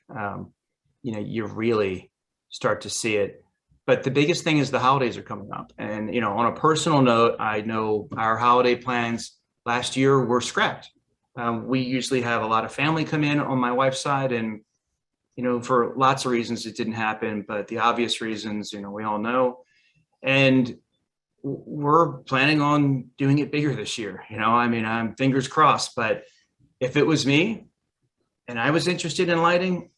you really start to see it. But the biggest thing is the holidays are coming up. And, on a personal note, I know our holiday plans last year were scrapped. We usually have a lot of family come in on my wife's side, and, for lots of reasons it didn't happen, but the obvious reasons, we all know. And we're planning on doing it bigger this year. I'm fingers crossed, but if it was me and I was interested in lighting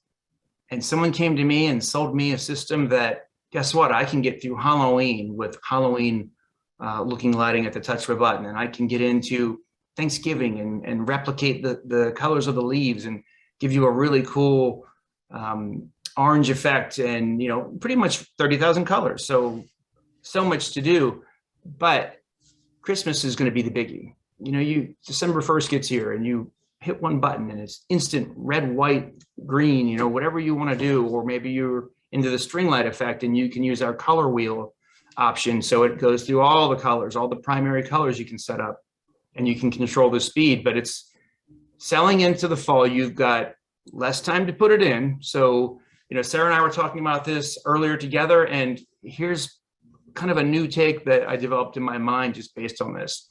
and someone came to me and sold me a system that, guess what, I can get through Halloween with Halloween looking lighting at the touch of a button, and I can get into Thanksgiving and replicate the colors of the leaves and give you a really cool orange effect, and pretty much 30,000 colors. So much to do, but Christmas is going to be the biggie. December 1st gets here and you hit one button and it's instant red, white, green, whatever you want to do. Or maybe you're into the string light effect and you can use our color wheel option. So it goes through all the colors, all the primary colors you can set up, and you can control the speed. But it's selling into the fall. You've got less time to put it in. So, Sarah and I were talking about this earlier together, and here's kind of a new take that I developed in my mind just based on this.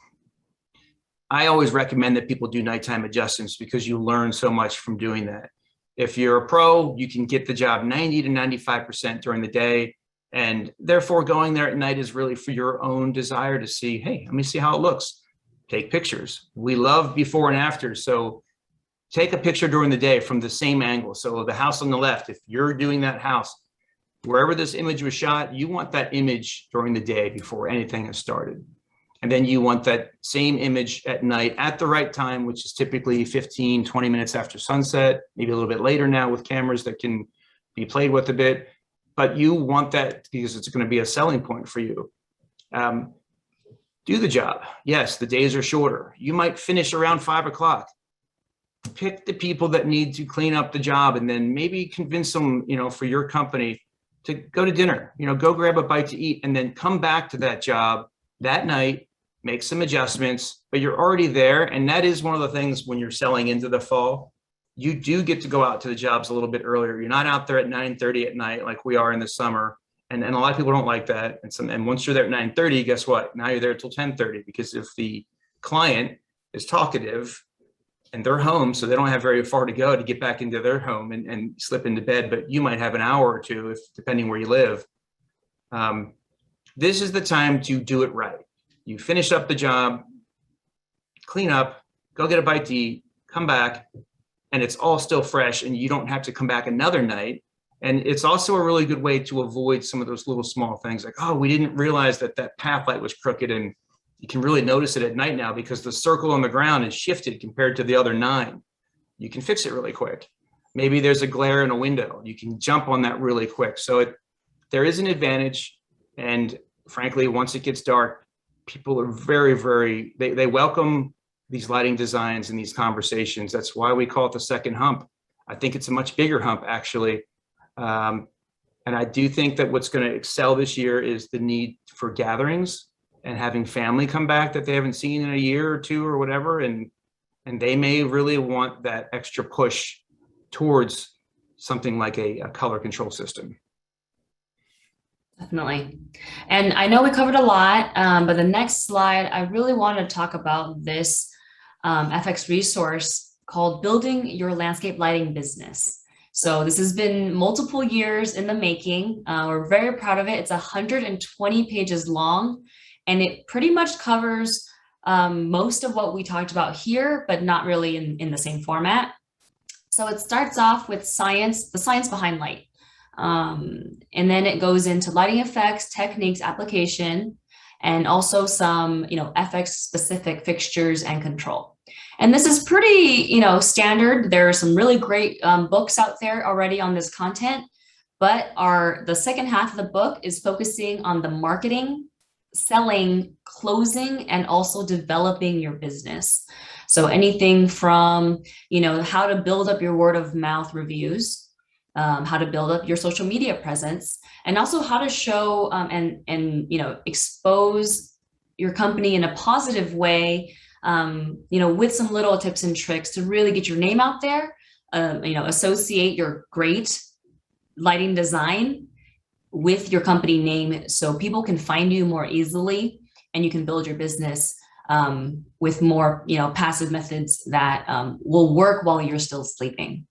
I always recommend that people do nighttime adjustments because you learn so much from doing that. If you're a pro, you can get the job 90 to 95% during the day. And therefore going there at night is really for your own desire to see, hey, let me see how it looks. Take pictures. We love before and after. So take a picture during the day from the same angle. So the house on the left, if you're doing that house, wherever this image was shot, you want that image during the day before anything has started. And then you want that same image at night at the right time, which is typically 15, 20 minutes after sunset, maybe a little bit later now with cameras that can be played with a bit. But you want that because it's going to be a selling point for you. Do the job. Yes, the days are shorter. You might finish around 5 o'clock. Pick the people that need to clean up the job, and then maybe convince them, for your company to go to dinner, go grab a bite to eat, and then come back to that job that night, make some adjustments, but you're already there. And that is one of the things when you're selling into the fall, you do get to go out to the jobs a little bit earlier. You're not out there at 9:30 at night like we are in the summer. And a lot of people don't like that. And once you're there at 9:30, guess what? Now you're there till 10:30, because if the client is talkative and they're home, so they don't have very far to go to get back into their home and slip into bed, but you might have an hour or two, depending where you live. This is the time to do it right. You finish up the job, clean up, go get a bite to eat, come back, and it's all still fresh, and you don't have to come back another night. And it's also a really good way to avoid some of those little small things like, oh, we didn't realize that path light was crooked, and you can really notice it at night now because the circle on the ground is shifted compared to the other 9. You can fix it really quick. Maybe there's a glare in a window. You can jump on that really quick. So there is an advantage. And frankly, once it gets dark, people are very, they welcome these lighting designs and these conversations. That's why we call it the second hump. I think it's a much bigger hump, actually. And I do think that what's going to excel this year is the need for gatherings and having family come back that they haven't seen in a year or two or whatever. And they may really want that extra push towards something like a color control system. Definitely. And I know we covered a lot, but the next slide, I really want to talk about this FX resource called Building Your Landscape Lighting Business. So this has been multiple years in the making. We're very proud of it. It's 120 pages long, and it pretty much covers most of what we talked about here, but not really in the same format. So it starts off with science, the science behind light. And then it goes into lighting effects, techniques, application, and also some, FX specific fixtures and control. And this is pretty, standard. There are some really great books out there already on this content, but the second half of the book is focusing on the marketing, selling, closing, and also developing your business. So anything from, how to build up your word of mouth reviews, how to build up your social media presence, and also how to show and expose your company in a positive way, with some little tips and tricks to really get your name out there, associate your great lighting design with your company name so people can find you more easily and you can build your business with more, passive methods that will work while you're still sleeping.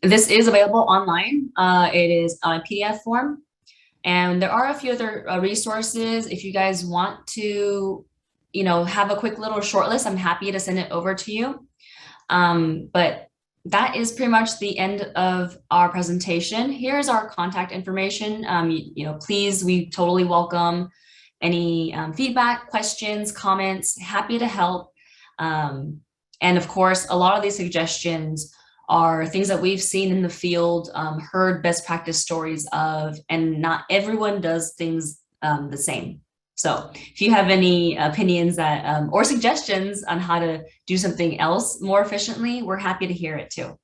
This is available online. It is on a PDF form. And there are a few other resources. If you guys want to, have a quick little short list, I'm happy to send it over to you. But that is pretty much the end of our presentation. Here's our contact information. Please, we totally welcome any feedback, questions, comments, happy to help. And of course, a lot of these suggestions are things that we've seen in the field, heard best practice stories of, and not everyone does things the same. So if you have any opinions that or suggestions on how to do something else more efficiently, we're happy to hear it too.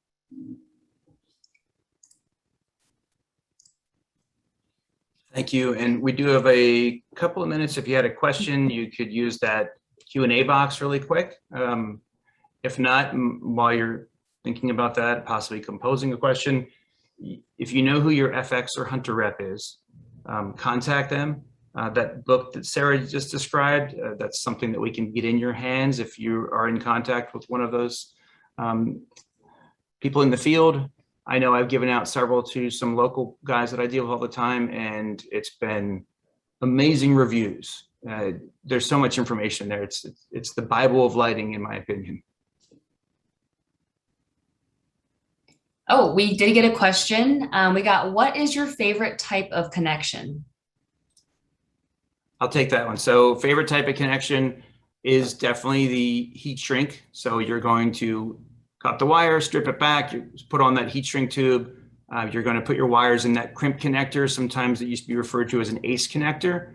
Thank you. And we do have a couple of minutes. If you had a question, you could use that Q&A box really quick. If not, while you're thinking about that, possibly composing a question, if you know who your FX or Hunter rep is, contact them. That book that Sarah just described, that's something that we can get in your hands if you are in contact with one of those people in the field. I know I've given out several to some local guys that I deal with all the time, and it's been amazing reviews. There's so much information there. It's the Bible of lighting, in my opinion. Oh, we did get a question. We got, what is your favorite type of connection? I'll take that one. So favorite type of connection is definitely the heat shrink. So you're going to cut the wire, strip it back, you put on that heat shrink tube. You're going to put your wires in that crimp connector. Sometimes it used to be referred to as an ACE connector.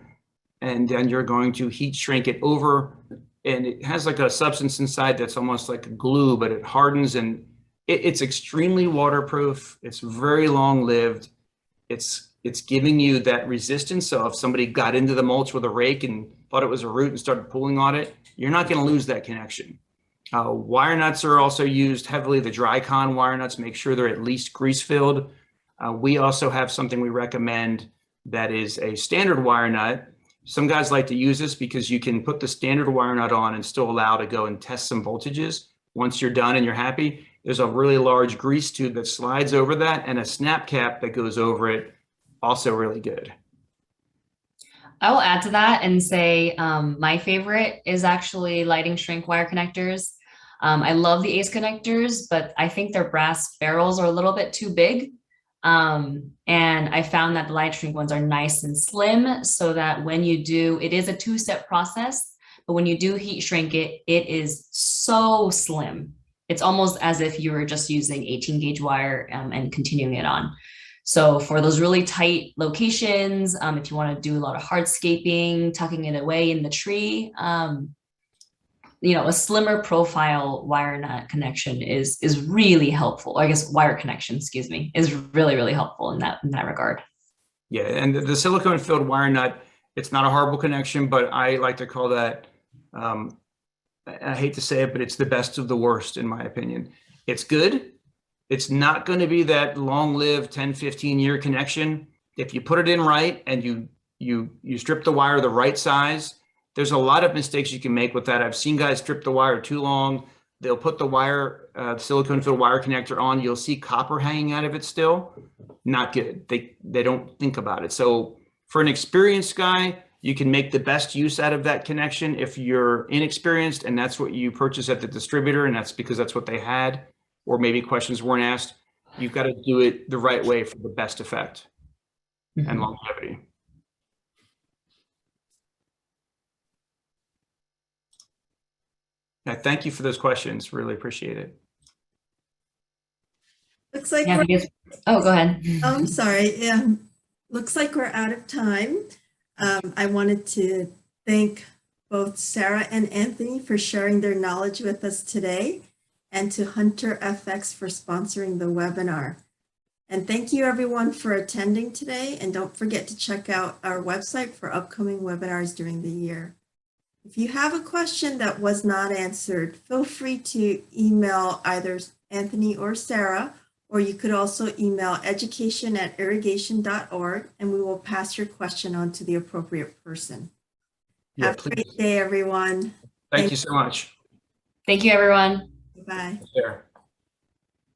And then you're going to heat shrink it over. And it has like a substance inside that's almost like a glue, but it hardens, and it's extremely waterproof. It's very long lived. It's giving you that resistance. So if somebody got into the mulch with a rake and thought it was a root and started pulling on it, you're not going to lose that connection. Wire nuts are also used heavily. The dry con wire nuts, make sure they're at least grease filled. We also have something we recommend that is a standard wire nut. Some guys like to use this because you can put the standard wire nut on and still allow to go and test some voltages. Once you're done and you're happy, there's a really large grease tube that slides over that and a snap cap that goes over it. Also really good. I will add to that and say my favorite is actually lighting shrink wire connectors. I love the ACE connectors, but I think their brass barrels are a little bit too big. And I found that the light shrink ones are nice and slim, so that when you do, it is a two-step process, but when you do heat shrink it, it is so slim. It's almost as if you were just using 18 gauge wire and continuing it on. So for those really tight locations, if you want to do a lot of hardscaping, tucking it away in the tree, a slimmer profile wire nut connection is really helpful. I guess wire connection, excuse me, is really, really helpful in that regard. Yeah, and the silicone filled wire nut, it's not a horrible connection, but I like to call that, I hate to say it, but it's the best of the worst, in my opinion. It's good. It's not going to be that long-lived 10, 15-year connection. If you put it in right and you strip the wire the right size, there's a lot of mistakes you can make with that. I've seen guys strip the wire too long. They'll put the wire, silicone filled wire connector on. You'll see copper hanging out of it still. Not good. They don't think about it. So for an experienced guy, you can make the best use out of that connection. If you're inexperienced and that's what you purchase at the distributor and that's because that's what they had, or maybe questions weren't asked, you've got to do it the right way for the best effect and longevity. Yeah, thank you for those questions. Really appreciate it. Looks like Yeah, oh, go ahead. I'm sorry. Looks like we're out of time. I wanted to thank both Sarah and Anthony for sharing their knowledge with us today, and to Hunter FX for sponsoring the webinar. And thank you everyone for attending today. And don't forget to check out our website for upcoming webinars during the year. If you have a question that was not answered, feel free to email either Anthony or Sarah, or you could also email education@irrigation.org, and we will pass your question on to the appropriate person. Yeah, Have a please. great day, everyone. Thank you so much. Thank you, everyone. Bye. Take care.